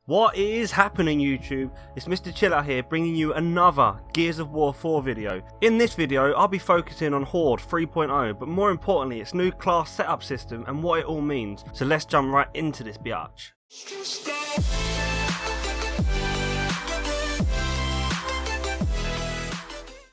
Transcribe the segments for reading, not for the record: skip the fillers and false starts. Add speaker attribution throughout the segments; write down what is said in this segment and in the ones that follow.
Speaker 1: What is happening, YouTube? It's Mr. Chillout here, bringing you another Gears of War 4 video. In this video I'll be focusing on Horde 3.0, but more importantly its new class setup system and what it all means. So let's jump right into this biatch.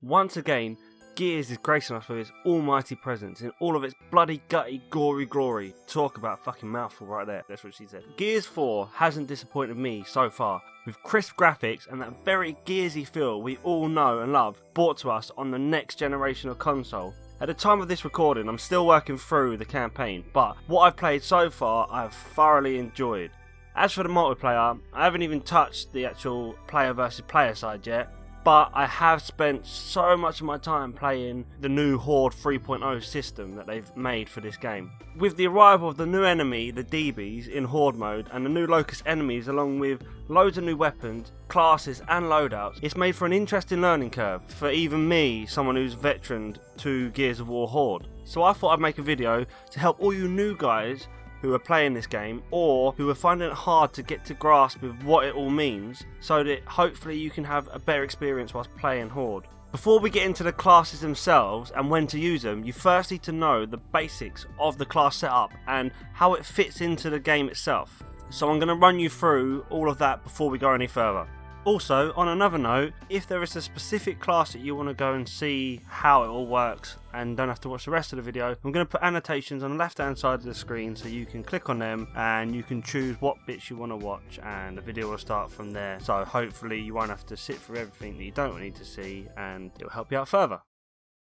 Speaker 1: Once again, Gears is gracing us with its almighty presence in all of its bloody gutty gory glory. Talk about fucking mouthful right there, that's what she said. Gears 4 hasn't disappointed me so far, with crisp graphics and that very Gearsy feel we all know and love brought to us on the next generation of console. At the time of this recording I'm still working through the campaign, but what I've played so far I've thoroughly enjoyed. As for the multiplayer, I haven't even touched the actual player versus player side yet, but I have spent so much of my time playing the new Horde 3.0 system that they've made for this game. With the arrival of the new enemy, the DBs, in Horde mode, and the new Locust enemies along with loads of new weapons, classes and loadouts, it's made for an interesting learning curve for even me, someone who's veteraned to Gears of War Horde. So I thought I'd make a video to help all you new guys who are playing this game or who are finding it hard to get to grasp with what it all means, so that hopefully you can have a better experience whilst playing Horde. Before we get into the classes themselves and when to use them, you first need to know the basics of the class setup and how it fits into the game itself. So I'm going to run you through all of that before we go any further. Also, on another note, if there is a specific class that you want to go and see how it all works and don't have to watch the rest of the video, I'm going to put annotations on the left hand side of the screen so you can click on them and you can choose what bits you want to watch and the video will start from there. So hopefully you won't have to sit through everything that you don't need to see and it will help you out further.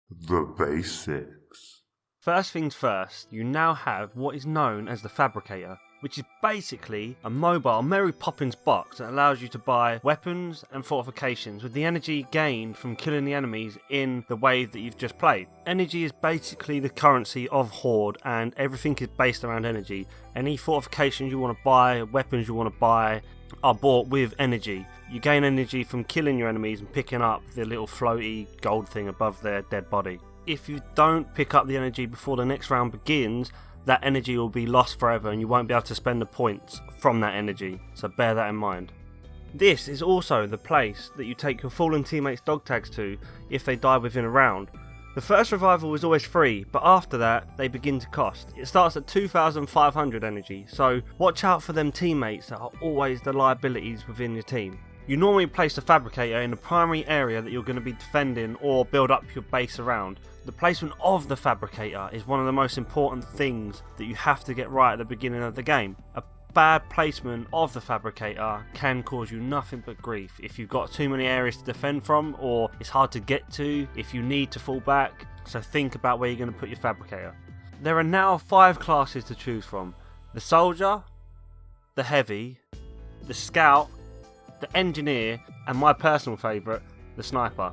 Speaker 2: The basics.
Speaker 1: First things first, you now have what is known as the Fabricator, which is basically a mobile Mary Poppins box that allows you to buy weapons and fortifications with the energy gained from killing the enemies in the wave that you've just played. Energy is basically the currency of Horde and everything is based around energy. Any fortifications you want to buy, weapons you want to buy are bought with energy. You gain energy from killing your enemies and picking up the little floaty gold thing above their dead body. If you don't pick up the energy before the next round begins, that energy will be lost forever and you won't be able to spend the points from that energy, so bear that in mind. This is also the place that you take your fallen teammates' dog tags to if they die within a round. The first revival is always free, but after that they begin to cost. It starts at 2,500 energy, so watch out for them teammates that are always the liabilities within your team. You normally place the Fabricator in the primary area that you're going to be defending or build up your base around. The placement of the Fabricator is one of the most important things that you have to get right at the beginning of the game. A bad placement of the Fabricator can cause you nothing but grief if you've got too many areas to defend from, or it's hard to get to if you need to fall back, so think about where you're going to put your Fabricator. There are now 5 classes to choose from: the Soldier, the Heavy, the Scout, the Engineer, and my personal favourite, the Sniper.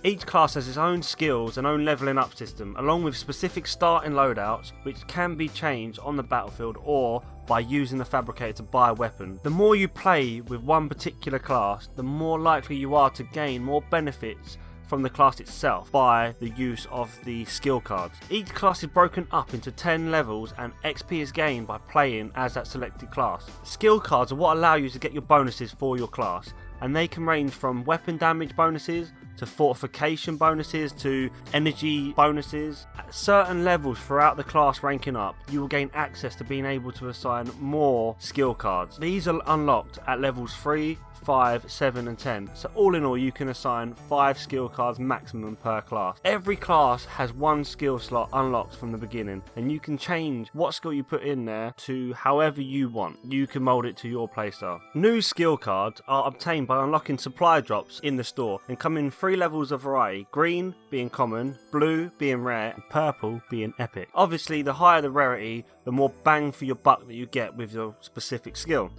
Speaker 1: Each class has its own skills and own levelling up system, along with specific starting loadouts which can be changed on the battlefield or by using the Fabricator to buy a weapon. The more you play with one particular class, the more likely you are to gain more benefits from the class itself by the use of the skill cards. Each class is broken up into 10 levels and XP is gained by playing as that selected class. Skill cards are what allow you to get your bonuses for your class, and they can range from weapon damage bonuses to fortification bonuses to energy bonuses. At certain levels throughout the class ranking up, you will gain access to being able to assign more skill cards. These are unlocked at levels 3, 5, 7 and 10, so all in all you can assign 5 skill cards maximum per class. Every class has one skill slot unlocked from the beginning, and you can change what skill you put in there to however you want. You can mould it to your playstyle. New skill cards are obtained by unlocking supply drops in the store and come in 3 levels of variety: green being common, blue being rare, and purple being epic. Obviously the higher the rarity, the more bang for your buck that you get with your specific skill.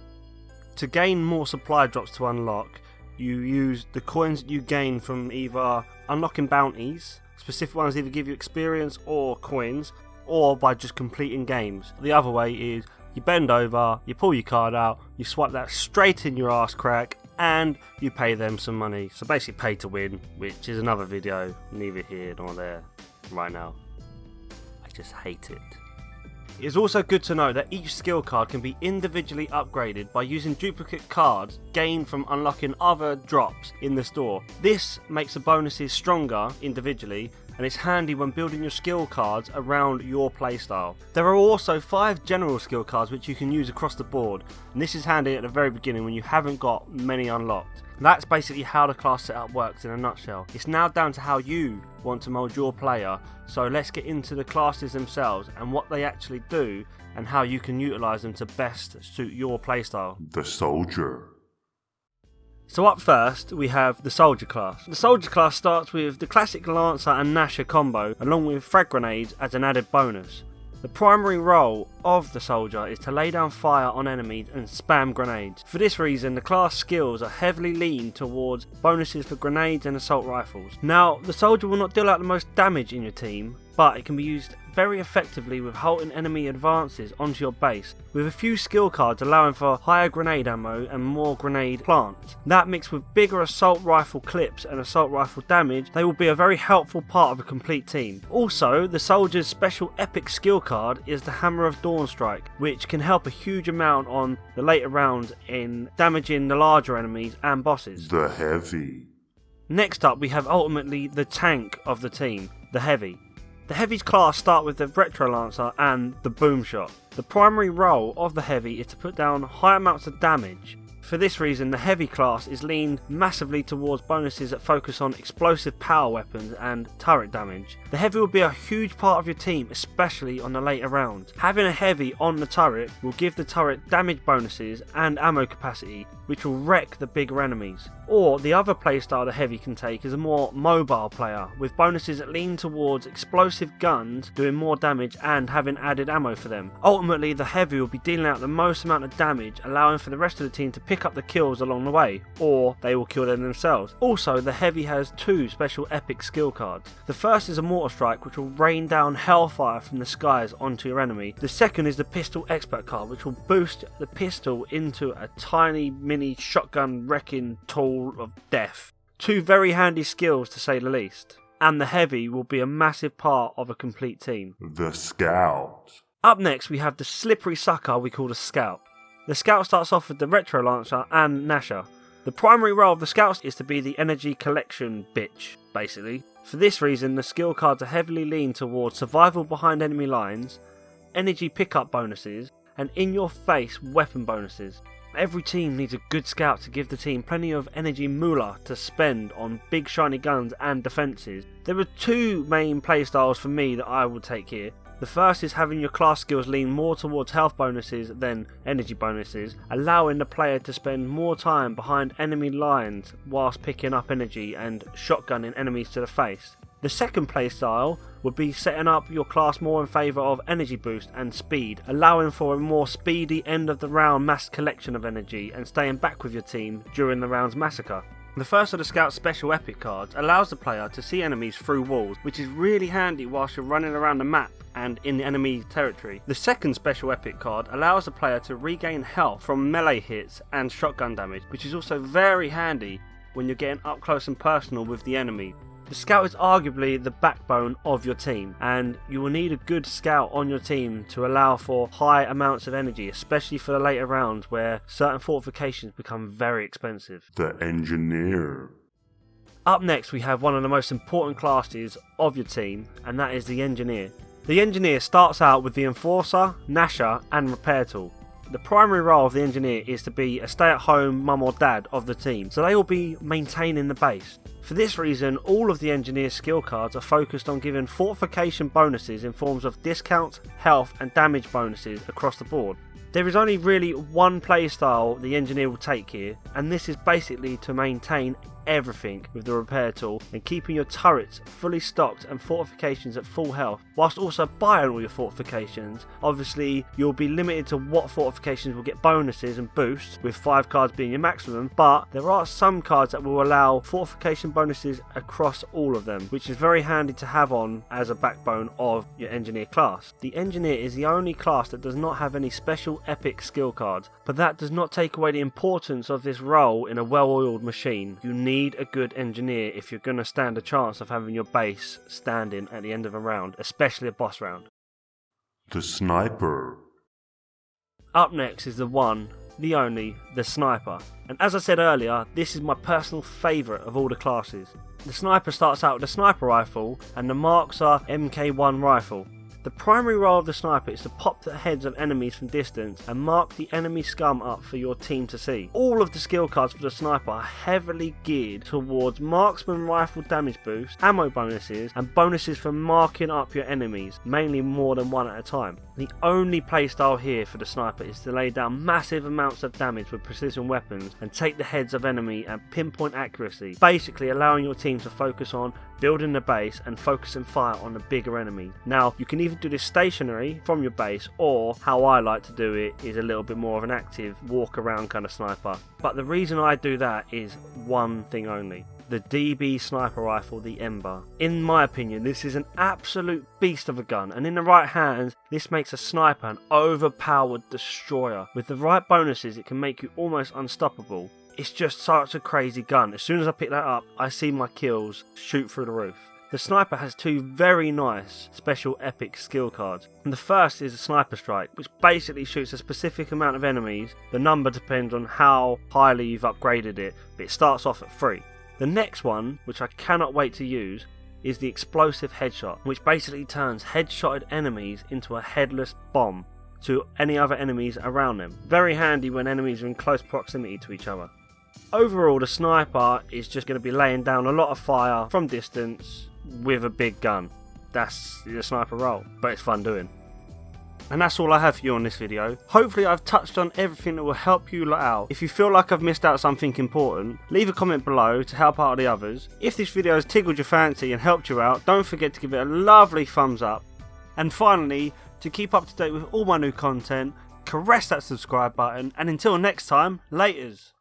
Speaker 1: To gain more supply drops to unlock, you use the coins that you gain from either unlocking bounties. Specific ones either give you experience or coins, or by just completing games. The other way is you bend over, you pull your card out, you swipe that straight in your ass crack, and you pay them some money. So basically pay to win, which is another video, neither here nor there right now. I just hate it. It is also good to know that each skill card can be individually upgraded by using duplicate cards gained from unlocking other drops in the store. This makes the bonuses stronger individually, and it's handy when building your skill cards around your playstyle. There are also 5 general skill cards which you can use across the board, and this is handy at the very beginning when you haven't got many unlocked. That's basically how the class setup works in a nutshell. It's now down to how you want to mould your player, so let's get into the classes themselves and what they actually do and how you can utilise them to best suit your playstyle.
Speaker 2: The Soldier.
Speaker 1: So up first we have the Soldier class. The Soldier class starts with the classic Lancer and Nasher combo along with frag grenades as an added bonus. The primary role of the Soldier is to lay down fire on enemies and spam grenades. For this reason, the class skills are heavily leaned towards bonuses for grenades and assault rifles. Now, the Soldier will not deal out the most damage in your team, but it can be used very effectively with halting enemy advances onto your base, with a few skill cards allowing for higher grenade ammo and more grenade plants. That mixed with bigger assault rifle clips and assault rifle damage, they will be a very helpful part of a complete team. Also, the Soldier's special epic skill card is the Hammer of Dawn Strike, which can help a huge amount on the later rounds in damaging the larger enemies and bosses.
Speaker 2: The Heavy.
Speaker 1: Next up we have ultimately the tank of the team, the Heavy. The Heavy's class start with the Retro Lancer and the Boom Shot. The primary role of the Heavy is to put down high amounts of damage. For this reason, the Heavy class is leaned massively towards bonuses that focus on explosive power weapons and turret damage. The Heavy will be a huge part of your team, especially on the later rounds. Having a Heavy on the turret will give the turret damage bonuses and ammo capacity, which will wreck the bigger enemies. Or the other playstyle the Heavy can take is a more mobile player, with bonuses that lean towards explosive guns doing more damage and having added ammo for them. Ultimately, the Heavy will be dealing out the most amount of damage, allowing for the rest of the team to pick up the kills along the way, or they will kill them themselves. Also, the Heavy has 2 special epic skill cards. The first is a Mortar Strike, which will rain down hellfire from the skies onto your enemy. The second is the Pistol Expert card, which will boost the pistol into a tiny mini shotgun wrecking tool of death. 2 very handy skills to say the least. And the Heavy will be a massive part of a complete team.
Speaker 2: The Scout.
Speaker 1: Up next we have the slippery sucker we call the Scout. The Scout starts off with the Retro Lancer and Nasher. The primary role of the Scout is to be the energy collection bitch, basically. For this reason, the skill cards are heavily leaned towards survival behind enemy lines, energy pickup bonuses, and in-your-face weapon bonuses. Every team needs a good Scout to give the team plenty of energy moolah to spend on big shiny guns and defences. There are 2 main playstyles for me that I will take here. The first is having your class skills lean more towards health bonuses than energy bonuses, allowing the player to spend more time behind enemy lines whilst picking up energy and shotgunning enemies to the face. The second playstyle would be setting up your class more in favour of energy boost and speed, allowing for a more speedy end of the round mass collection of energy and staying back with your team during the round's massacre. The first of the Scout's special epic cards allows the player to see enemies through walls, which is really handy whilst you're running around the map and in the enemy territory. The second special epic card allows the player to regain health from melee hits and shotgun damage, which is also very handy when you're getting up close and personal with the enemy. The Scout is arguably the backbone of your team, and you will need a good Scout on your team to allow for high amounts of energy, especially for the later rounds where certain fortifications become very expensive.
Speaker 2: The Engineer.
Speaker 1: Up next we have one of the most important classes of your team, and that is the Engineer. The Engineer starts out with the Enforcer, Nasher and Repair Tool. The primary role of the Engineer is to be a stay-at-home mum or dad of the team, so they will be maintaining the base. For this reason, all of the Engineer's skill cards are focused on giving fortification bonuses in forms of discounts, health and damage bonuses across the board. There is only really one playstyle the Engineer will take here, and this is basically to maintain everything with the repair tool and keeping your turrets fully stocked and fortifications at full health, whilst also buying all your fortifications. Obviously you'll be limited to what fortifications will get bonuses and boosts, with 5 cards being your maximum, but there are some cards that will allow fortification bonuses across all of them, which is very handy to have on as a backbone of your Engineer class. The Engineer is the only class that does not have any special epic skill cards, but that does not take away the importance of this role in a well-oiled machine. You need a good Engineer if you're going to stand a chance of having your base standing at the end of a round, especially a boss round.
Speaker 2: The Sniper.
Speaker 1: Up next is the one, the only, the Sniper. And as I said earlier, this is my personal favourite of all the classes. The Sniper starts out with a sniper rifle and the Marc's are MK1 rifle. The primary role of the Sniper is to pop the heads of enemies from distance and mark the enemy scum up for your team to see. All of the skill cards for the Sniper are heavily geared towards marksman rifle damage boost, ammo bonuses and bonuses for marking up your enemies, mainly more than one at a time. The only playstyle here for the Sniper is to lay down massive amounts of damage with precision weapons and take the heads of enemy at pinpoint accuracy, basically allowing your team to focus on building the base and focus and fire on the bigger enemy. Now you can either do this stationary from your base, or how I like to do it is a little bit more of an active walk around kind of sniper. But the reason I do that is one thing only: the DB sniper rifle, the Ember. In my opinion, this is an absolute beast of a gun, and in the right hands this makes a sniper an overpowered destroyer. With the right bonuses it can make you almost unstoppable. It's just such a crazy gun. As soon as I pick that up, I see my kills shoot through the roof. The Sniper has two very nice special epic skill cards. And the first is a Sniper Strike, which basically shoots a specific amount of enemies. The number depends on how highly you've upgraded it, but it starts off at 3. The next one, which I cannot wait to use, is the Explosive Headshot, which basically turns headshotted enemies into a headless bomb to any other enemies around them. Very handy when enemies are in close proximity to each other. Overall, the Sniper is just going to be laying down a lot of fire from distance with a big gun. That's the Sniper role, but it's fun doing. And that's all I have for you on this video. Hopefully I've touched on everything that will help you lot out. If you feel like I've missed out something important, leave a comment below to help out the others. If this video has tickled your fancy and helped you out, don't forget to give it a lovely thumbs up. And finally, to keep up to date with all my new content, caress that subscribe button, and until next time, laters.